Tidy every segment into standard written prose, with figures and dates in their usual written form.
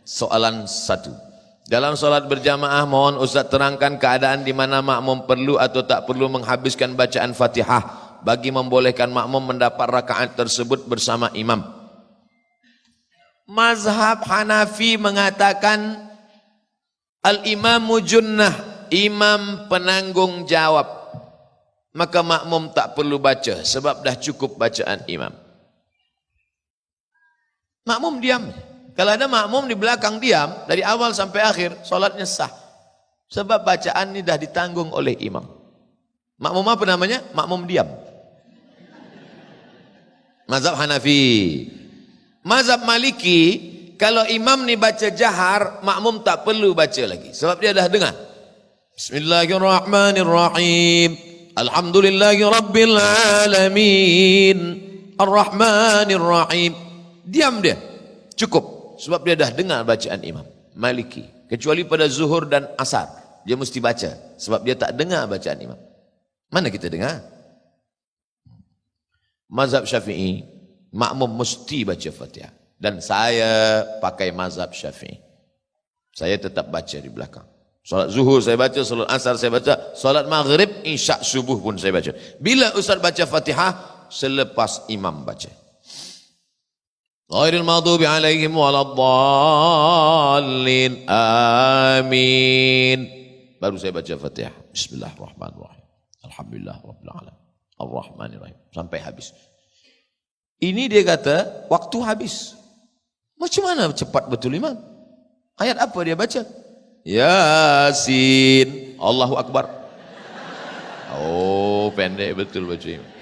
Soalan 1. Dalam solat berjamaah mohon Ustaz terangkan keadaan di mana makmum perlu atau tak perlu menghabiskan bacaan Fatihah bagi membolehkan makmum mendapat rakaat tersebut bersama imam. Mazhab Hanafi mengatakan al-imamu junnah, imam penanggung jawab. Maka makmum tak perlu baca sebab dah cukup bacaan imam. Makmum diam. Kalau ada makmum di belakang diam dari awal sampai akhir, solatnya sah. Sebab bacaan ini dah ditanggung oleh imam. Makmum apa namanya? Makmum diam. Mazhab Hanafi. Mazhab Maliki, kalau imam ni baca jahar, makmum tak perlu baca lagi. Sebab dia dah dengar. Bismillahirrahmanirrahim. Alhamdulillahi Rabbil Alamin. Ar-Rahmanir-Rahim. Diam dia. Cukup. Sebab dia dah dengar bacaan imam. Maliki. Kecuali pada zuhur dan asar. Dia mesti baca. Sebab dia tak dengar bacaan imam. Mana kita dengar? Mazhab Syafi'i, makmum mesti baca Fatihah. Dan saya pakai mazhab Syafi'i. Saya tetap baca di belakang. Solat zuhur saya baca, solat asar saya baca, solat maghrib, isyak subuh pun saya baca. Bila Ustaz baca Fatihah? Selepas imam baca. Ghairil maghdubi alaihim waladdallin. Amin. Baru saya baca Fatihah. Bismillahirrahmanirrahim. Alhamdulillah rabbil alamin. Ar-Rahmanir-Rahim. Sampai habis. Ini dia kata waktu habis. Macam mana cepat betul imam? Ayat apa dia baca? Yasin. Allahu Akbar. Oh, pendek betul baca imam.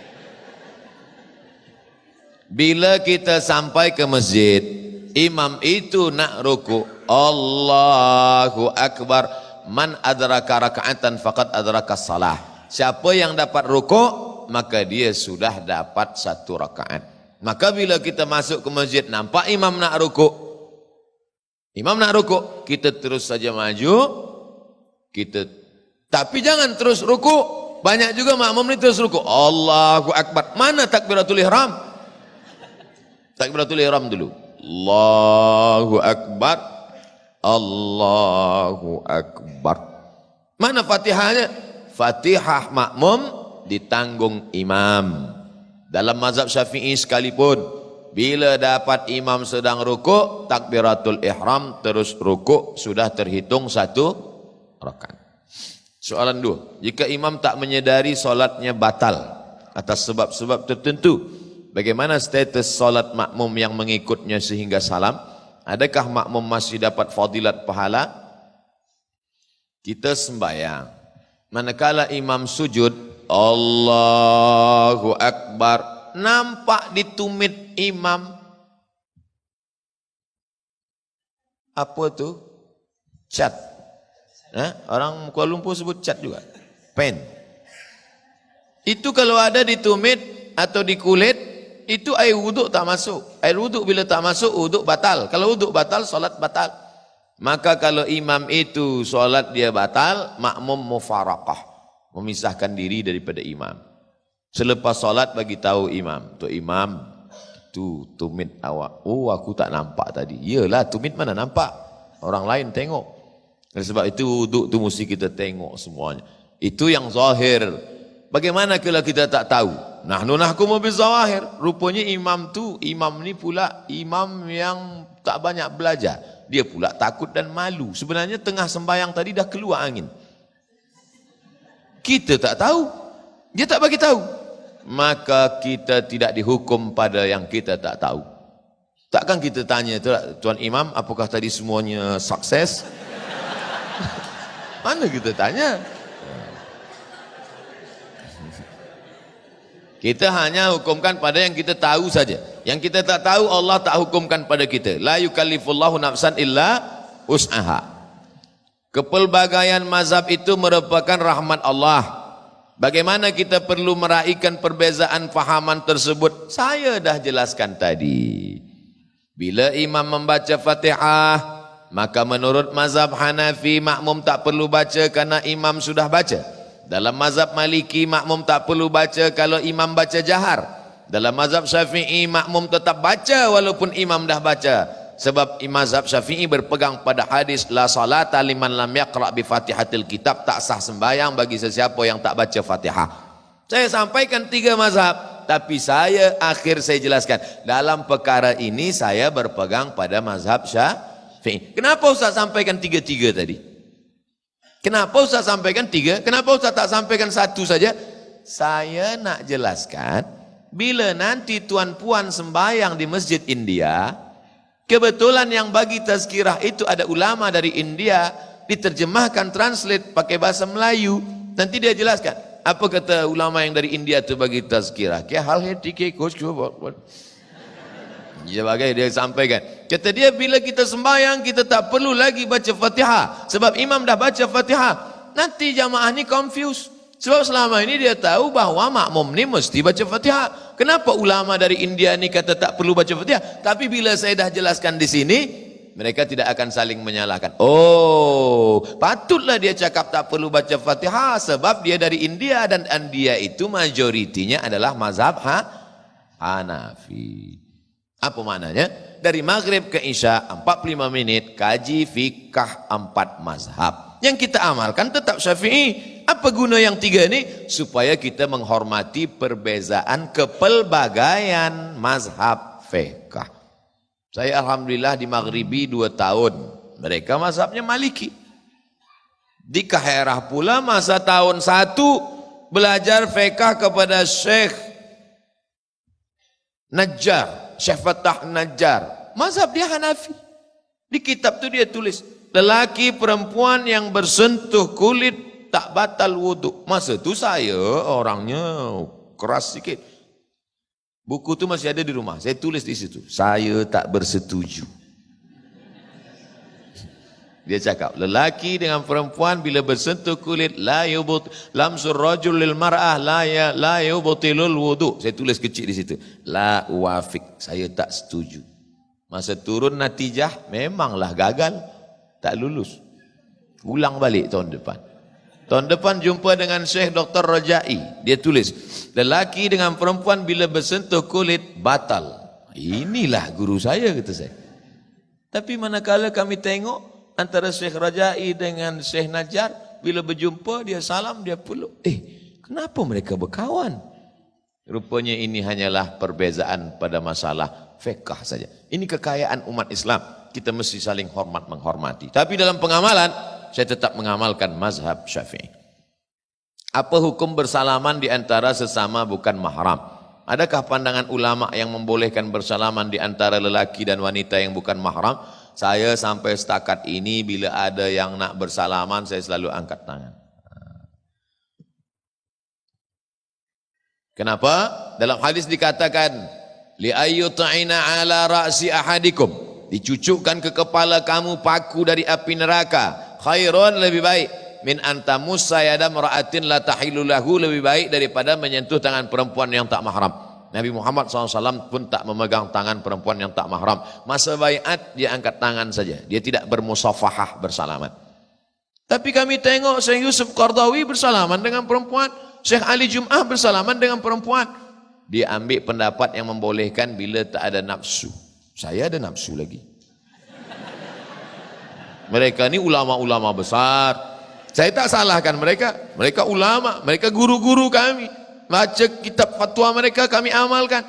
Bila kita sampai ke masjid, imam itu nak rukuk, Allahu Akbar. Man adraka raka'atan faqad adraka salah. Siapa yang dapat rukuk, maka dia sudah dapat 1 rakaat. Maka bila kita masuk ke masjid, nampak imam nak rukuk, kita terus saja maju, tapi jangan terus rukuk. Banyak juga makmum ni terus rukuk. Allahu Akbar. Mana takbiratul ihram? Takbiratul ihram dulu. Allahu Akbar. Allahu Akbar. Mana Fatihahnya? Fatihah makmum ditanggung imam. Dalam mazhab Syafi'i sekalipun, bila dapat imam sedang rukuk, takbiratul ihram terus rukuk, sudah terhitung 1 rakaat. Soalan 2. Jika imam tak menyedari solatnya batal atas sebab-sebab tertentu, bagaimana status solat makmum yang mengikutnya sehingga salam? Adakah makmum masih dapat fadilat pahala? Kita sembahyang, manakala imam sujud, Allahu Akbar, nampak di tumit imam apa tu? Cat. Orang Kuala Lumpur sebut cat juga. Pen. Itu kalau ada di tumit atau di kulit, itu air wuduk tak masuk. Air wuduk bila tak masuk, wuduk batal. Kalau wuduk batal, solat batal. Maka kalau imam itu solat dia batal, makmum mufaraqah, memisahkan diri daripada imam. Selepas solat bagi tahu imam, tu imam, tu tumit awak. Oh, aku tak nampak tadi. Iyalah, tumit mana nampak? Orang lain tengok. Dan sebab itu wuduk tu mesti kita tengok semuanya. Itu yang zahir. Bagaimana kalau kita tak tahu? Nahnu nahkumu bizawahir. Rupanya imam ni pula imam yang tak banyak belajar. Dia pula takut dan malu. Sebenarnya tengah sembahyang tadi dah keluar angin. Kita tak tahu. Dia tak bagi tahu. Maka kita tidak dihukum pada yang kita tak tahu. Takkan kita tanya, Tuan Imam, apakah tadi semuanya sukses? Mana kita tanya? Kita hanya hukumkan pada yang kita tahu saja. Yang kita tak tahu, Allah tak hukumkan pada kita. La yukallifullahu nafsan illa wus'aha. Kepelbagaian mazhab itu merupakan rahmat Allah. Bagaimana kita perlu meraihkan perbezaan fahaman tersebut? Saya dah jelaskan tadi. Bila imam membaca Fatihah, maka menurut mazhab Hanafi, makmum tak perlu baca karena imam sudah baca. Dalam mazhab Maliki, makmum tak perlu baca kalau imam baca jahar. Dalam mazhab Syafi'i, makmum tetap baca walaupun imam dah baca. Sebab mazhab Syafi'i berpegang pada hadis la salata liman lam yaqra bi Fatihatil kitab, tak sah sembahyang bagi sesiapa yang tak baca Fatihah. Saya sampaikan 3 mazhab, tapi saya jelaskan dalam perkara ini saya berpegang pada mazhab Syafi'i. Kenapa Ustaz sampaikan 3 tadi? Kenapa Ustaz sampaikan 3? Kenapa Ustaz tak sampaikan 1 saja? Saya nak jelaskan, bila nanti tuan puan sembahyang di masjid India, kebetulan yang bagi tazkirah itu ada ulama dari India, diterjemahkan, translate pakai bahasa Melayu. Nanti dia jelaskan, apa kata ulama yang dari India itu bagi tazkirah. Kya hal hai tike kuch sebagai dia sampaikan. Kata dia, bila kita sembahyang, kita tak perlu lagi baca Fatihah. Sebab imam dah baca Fatihah. Nanti jamaah ni confused. Sebab selama ini dia tahu bahawa makmum ni mesti baca Fatihah. Kenapa ulama dari India ni kata tak perlu baca Fatihah? Tapi bila saya dah jelaskan di sini, mereka tidak akan saling menyalahkan. Oh, patutlah dia cakap tak perlu baca Fatihah sebab dia dari India, dan India itu majoritinya adalah mazhab Hanafi. Apa maknanya? Dari maghrib ke isya 45 menit kaji fikah 4 mazhab. Yang kita amalkan tetap Syafi'i. Apa guna yang 3 ini? Supaya kita menghormati perbezaan kepelbagaian mazhab fikah. Saya alhamdulillah di Maghribi 2 tahun. Mereka mazhabnya Maliki. Di Kaherah pula masa tahun 1 belajar fikah kepada Syekh Najjar, Syekh Fatah Najjar. Mazhab dia Hanafi. Di kitab tu dia tulis, lelaki perempuan yang bersentuh kulit tak batal wuduk. Masa tu saya orangnya keras sikit. Buku tu masih ada di rumah. Saya tulis di situ, saya tak bersetuju. Dia cakap, lelaki dengan perempuan bila bersentuh kulit la yubut lamsur rajul lil mar'ah la yubutilul wudu. Saya tulis kecil di situ. La wafik, saya tak setuju. Masa turun natijah memanglah gagal, tak lulus. Ulang balik tahun depan. Tahun depan jumpa dengan Syekh Dr. Rajai. Dia tulis, lelaki dengan perempuan bila bersentuh kulit batal. Inilah guru saya, kata saya. Tapi manakala kami tengok antara Syekh Rajai dengan Syekh Najjar, bila berjumpa dia salam, dia peluk. Kenapa mereka berkawan? Rupanya ini hanyalah perbezaan pada masalah fiqh saja. Ini kekayaan umat Islam. Kita mesti saling hormat menghormati. Tapi dalam pengamalan, saya tetap mengamalkan mazhab Syafi'i. Apa hukum bersalaman di antara sesama bukan mahram? Adakah pandangan ulama yang membolehkan bersalaman di antara lelaki dan wanita yang bukan mahram? Saya sampai setakat ini bila ada yang nak bersalaman, saya selalu angkat tangan. Kenapa? Dalam hadis dikatakan, li ayyuta'ina ala ra'si ahadikum, dicucukkan ke kepala kamu paku dari api neraka, khairun, lebih baik, min antamussa yada mar'atin la tahilu lahu, lebih baik daripada menyentuh tangan perempuan yang tak mahram. Nabi Muhammad SAW pun tak memegang tangan perempuan yang tak mahram. Masa baiat dia angkat tangan saja, dia tidak bermusafahah, bersalaman. Tapi kami tengok Syekh Yusuf Qardawi bersalaman dengan perempuan, Syekh Ali Jum'ah bersalaman dengan perempuan. Dia ambil pendapat yang membolehkan bila tak ada nafsu. Saya ada nafsu lagi. Mereka ni ulama-ulama besar. Saya tak salahkan mereka. Mereka ulama, mereka guru-guru kami. Baca kitab fatwa mereka kami amalkan.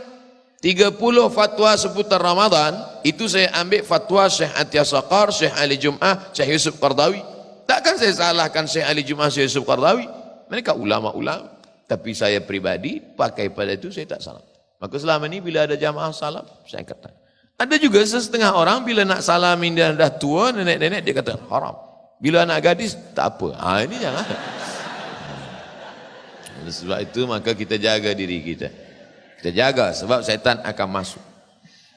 30 fatwa seputar Ramadan, itu saya ambil fatwa Syekh Atiyah Saqar, Syekh Ali Jum'ah, Syekh Yusuf Qardawi. Takkan saya salahkan Syekh Ali Jum'ah, Syekh Yusuf Qardawi. Mereka ulama-ulama. Tapi saya pribadi pakai pada itu, saya tak salam. Maka selama ini bila ada jamaah salam, saya kata. Ada juga setengah orang bila nak salamin dia dah tua, nenek-nenek, dia kata haram. Bila anak gadis, tak apa. Ini jangan. Sebab itu maka kita jaga diri kita. Kita jaga sebab syaitan akan masuk.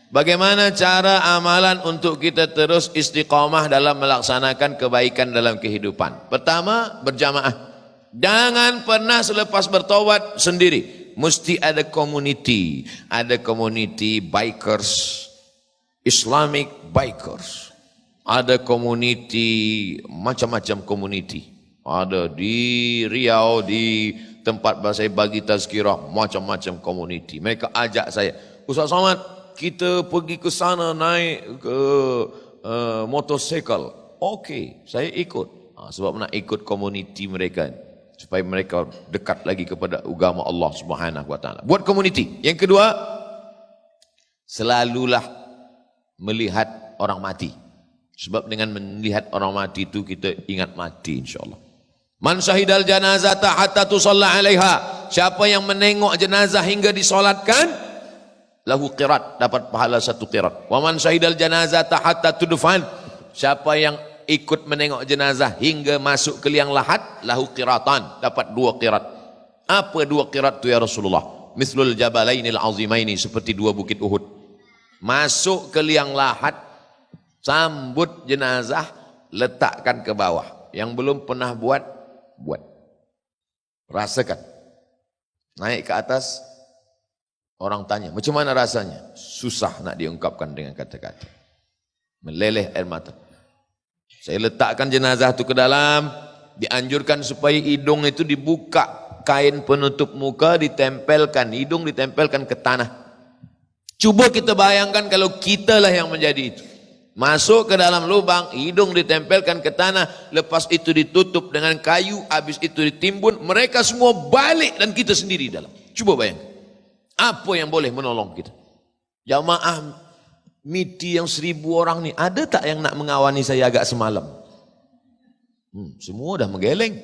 Bagaimana cara amalan untuk kita terus istiqamah dalam melaksanakan kebaikan dalam kehidupan? Pertama, berjamaah. Jangan pernah selepas bertaubat sendiri. Mesti ada community. Ada community bikers, Islamic bikers. Ada community, macam-macam community. Ada di Riau, di tempat saya bagi tazkirah, macam-macam community. Mereka ajak saya, Ustaz Somad, kita pergi ke sana naik ke motosikal. Okey, saya ikut. Sebab nak ikut komuniti mereka supaya mereka dekat lagi kepada agama Allah Subhanahu wa taala. Buat komuniti. Yang kedua, selalulah melihat orang mati. Sebab dengan melihat orang mati itu kita ingat mati insya-Allah. Man syahidal janazata hatta tusalla 'alaiha. Siapa yang menengok jenazah hingga disolatkan, lahu qirat, dapat pahala 1 qirat. Wa man syahidal janazata hatta tudfan. Siapa yang ikut menengok jenazah hingga masuk ke liang lahat, lahu qiratan, dapat 2 qirat. Apa 2 qirat tu ya Rasulullah? Mislul jabalainil azimaini, seperti 2 bukit Uhud. Masuk ke liang lahat, sambut jenazah, letakkan ke bawah. Yang belum pernah buat, buat. Rasakan. Naik ke atas, orang tanya, macam mana rasanya? Susah nak diungkapkan dengan kata-kata. Meleleh air mata. Saya letakkan jenazah itu ke dalam, dianjurkan supaya hidung itu dibuka, kain penutup muka ditempelkan, hidung ditempelkan ke tanah. Cuba kita bayangkan kalau kita lah yang menjadi itu. Masuk ke dalam lubang, hidung ditempelkan ke tanah, lepas itu ditutup dengan kayu, habis itu ditimbun, mereka semua balik dan kita sendiri dalam. Cuba bayangkan. Apa yang boleh menolong kita? Jamaah miti yang 1000 orang ni, ada tak yang nak mengawani saya agak semalam? Semua dah menggeleng.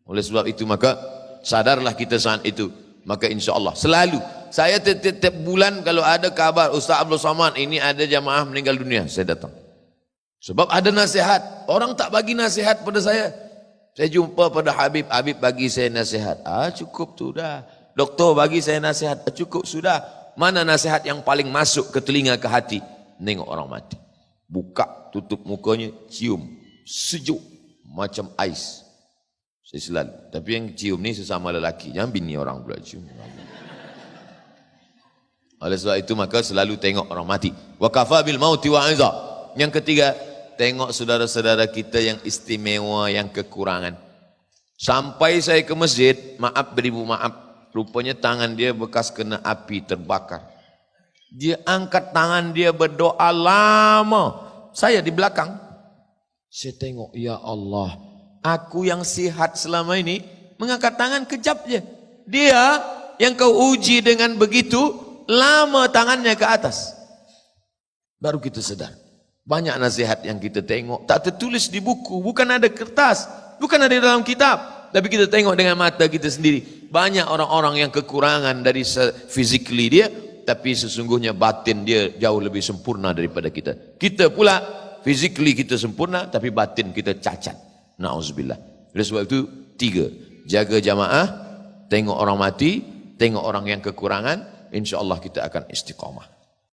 Oleh sebab itu maka sadarlah kita saat itu. Maka insya Allah selalu saya tiap bulan kalau ada kabar Ustaz Abdul Somad ini ada jamaah meninggal dunia, saya datang. Sebab ada nasihat. Orang tak bagi nasihat pada saya. Saya jumpa pada Habib, Habib bagi saya nasihat. Cukup tu dah. Doktor bagi saya nasihat. Cukup sudah. Mana nasihat yang paling masuk ke telinga, ke hati? Nengok orang mati. Buka, tutup mukanya, cium. Sejuk. Macam ais. Saya selalu. Tapi yang cium ni sesama lelaki. Jangan bini orang pula cium. Oleh sebab itu maka selalu tengok orang mati. Wa kafa bil mauti wa'izah. Yang ketiga, tengok saudara-saudara kita yang istimewa, yang kekurangan. Sampai saya ke masjid, maaf beribu maaf, rupanya tangan dia bekas kena api terbakar. Dia angkat tangan dia berdoa lama. Saya di belakang. Saya tengok, ya Allah, aku yang sihat selama ini mengangkat tangan kejap je. Dia yang kau uji dengan begitu lama tangannya ke atas. Baru kita sedar. Banyak nasihat yang kita tengok tak tertulis di buku, bukan ada kertas, bukan ada dalam kitab, tapi kita tengok dengan mata kita sendiri. Banyak orang-orang yang kekurangan dari physically dia, tapi sesungguhnya batin dia jauh lebih sempurna daripada kita. Kita pula physically kita sempurna, tapi batin kita cacat. Na'udzubillah. Oleh sebab itu 3, jaga jamaah, tengok orang mati, tengok orang yang kekurangan, insya Allah kita akan istiqamah.